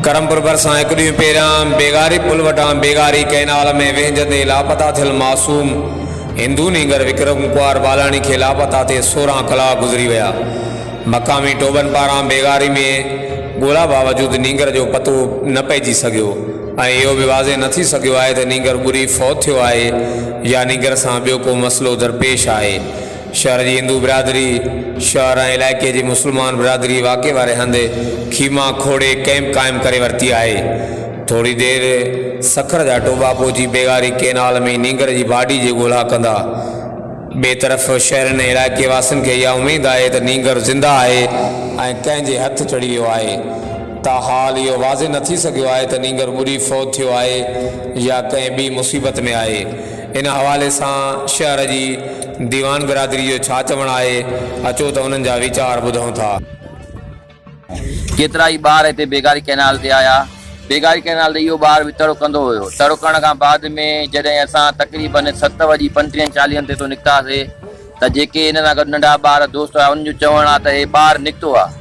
करमपुर भरिसां हिकु ॾींहुं पहिरियां बेगारी पुल वटां बेगारी कैनाल में विहिंजंदे लापता थियल मासूम हिंदू नींगर विक्रम कुमार बालाणी खे लापता थिए 16 कलाक गुज़री विया। मक़ामी टोबन पारां बेगारी में ॻोल्हा बावजूदि नींगर जो पतो न पइजी सघियो ऐं इहो बि वाज़े न थी सघियो आहे त नींगर ॿुड़ी फौत थियो आहे या नींगर सां ॿियो को मसइलो दरपेश आहे। शहर जी हिंदू बिरादरी शहर ऐं इलाइक़े जी मुस्लमान बिरादरी वाक़े वारे हंधि खीमा खोड़े कैंप क़ाइमु करे वरिती आहे। थोरी देरि सखर जा टोबा पहुची बेगारी कैनाल में नींगर जी बाडी जी ॻोल्हा कंदा। ॿिए तरफ़ शहरनि ऐं इलाइक़े वासियुनि खे इहा उमेद आहे त नींगर ज़िंदा आहे ऐं कंहिंजे हथु चढ़ी वियो आहे। ताहाल इहो वाज़े न थी सघियो आहे त नींगर ॿुड़ी फौत थियो आहे या कंहिं ॿी मुसीबत में आहे। इन हवाले सां शहर जी दीवान बिरादरी जो छा चवणु आहे, अचो त उन्हनि जा वीचार ॿुधूं था। केतिरा ई ॿार हिते बेगारी कैनाल ते आया। बेगारी कैनाल ते इहो ॿार बि तरो कंदो हुयो। तरो करण खां बाद में जॾहिं असां तक़रीबन 7:35 ते तो निकितासीं त जेके हिन सां गॾु नंढा ॿार दोस्त हुआ उन्हनि जो चवणु आहे त हे ॿार निकितो आहे,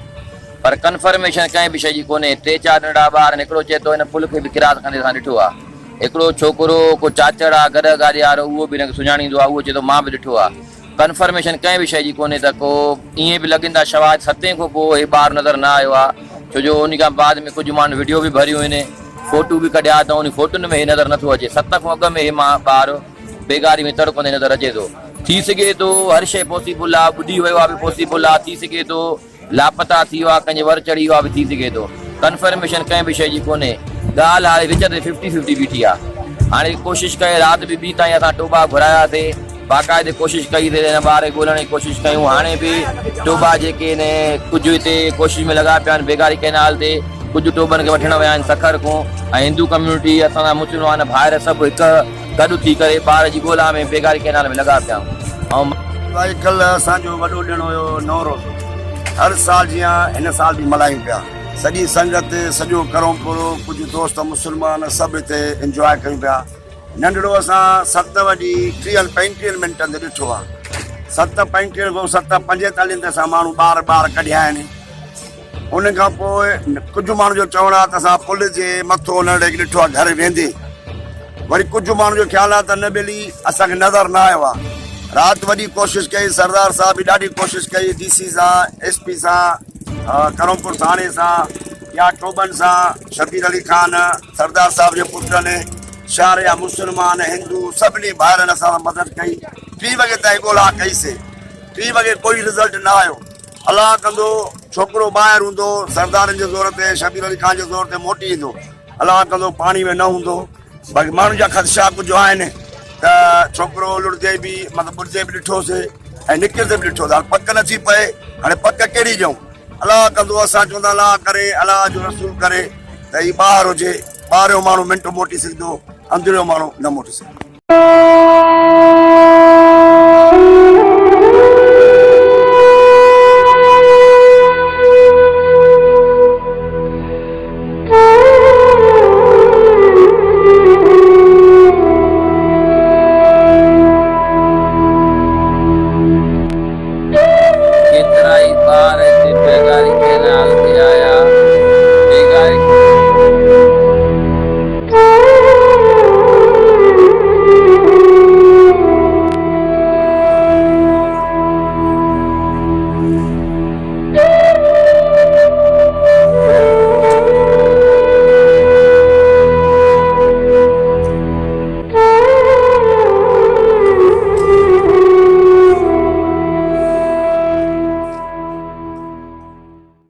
पर कंफर्मेशन कंहिं बि शइ जी कोन्हे। 3-4 नंढा ॿार आहिनि। हिकिड़ो चए थो हिन पुल खे बि किरास कंदे असां ॾिठो आहे। हिकिड़ो छोकिरो को चाचड़ आहे गॾ गाॾी वारो, उहो बि हिनखे सुञाणींदो आहे, उहो चए थो मां बि ॾिठो आहे। कंफर्मेशन कंहिं बि शइ जी कोन्हे त को ईअं बि लॻंदा शवाद 7 खां पोइ हे ॿार नज़र न आयो आहे, छो जो उन खां बाद में कुझु माण्हू वीडियो बि भरियूं आहिनि, फ़ोटू बि कढिया त उन फ़ोटुनि में हे नज़र नथो अचे। 7 खां अॻु में हे मां ॿार बेगारी में तड़कंदे नज़र अचे थो। थी सघे थो हर शइ पॉसिबल आहे, ॿुधी वियो आहे बि पॉसिबल आहे, थी सघे थो लापता थी वियो आहे, कंहिंजे वर चढ़ी वियो आहे बि थी सघे थो। कंफर्मेशन कंहिं बि शइ जी कोन्हे। ॻाल्हि हाणे विच ते 50-50 बीठी आहे। हाणे कोशिशि कई, राति बि ॿी ताईं असां टोबा घुरायासीं, बाक़ाइदे कोशिशि कई हिन ॿार खे ॻोल्हण जी कोशिशि कयूं। हाणे बि टोबा जेके आहिनि कुझु हिते कोशिशि में लॻा पिया आहिनि बेगारी कैनाल ते, कुझु टोबनि खे वठण विया आहिनि सखर खां, ऐं हिंदू कम्यूनिटी असांजा मुस्लमान भाइर सभु हिकु गॾु थी करे ॿार जी ॻोल्हा में बेगारी कैनाल में लॻा पिया। ऐं कल्ह असांजो वॾो ॾिणु हुयो नवरोज़। हर साल जीअं हिन साल बि मल्हायूं पिया। सॼी संगत, सॼो करमपुर, कुझु दोस्त मुस्लमान सभु हिते इंजॉय कयूं पिया। नंढड़ो असां 7:35 ते ॾिठो आहे। 7:35 खां 7:45 ते असां माण्हू ॿार कढिया आहिनि। उन खां पोइ कुझु माण्हू जो चवणु आहे त असां पुल जे मथो नंढे खे ॾिठो आहे घर वेंदे। वरी कुझु माण्हू जो ख़्यालु आहे त न ॿिली असांखे नज़र न आयो आहे। राति वॾी कोशिशि कई, सरदार साहब बि ॾाढी कोशिशि कई, DC सां, SP सां, करमपुर थाणे सां या टोबन सां, शबीर अली खान सरदार साहब जे पुटनि, शहर जा मुस्लमान हिंदू सभिनी भाइरनि असां मदद कई। 3 वॻे ताईं ॻोल्हा कईसीं। 3 वॻे कोई रिज़ल्ट न आयो। अलाह कंदो छोकिरो ॿाहिरि हूंदो, सरदारनि जे ज़ोर ते, शबीर अली खान जे ज़ोर ते मोटी ईंदो। अलाह कंदो पाणी में न हूंदो। बाक़ी माण्हुनि जा ख़दशा कुझु आहिनि त छोकिरो लुड़जे बि, मतिलबु ॿुॾिजे बि ॾिठोसीं ऐं निकिरंदे बि ॾिठोसीं। हाणे पक नथी पए, हाणे पक कहिड़ी ॾियूं? अलाह कंदो असां चवंदा अलाह करे, अलाह जो रसूल करे त ही ॿाहिरि हुजे। ॿाहिरियों माण्हू मिंट मोटी सघंदो, अंदरियों माण्हू न मोटी सघंदो। केतिरा ई ॿार हिते बेगारी कैनाल ते आया।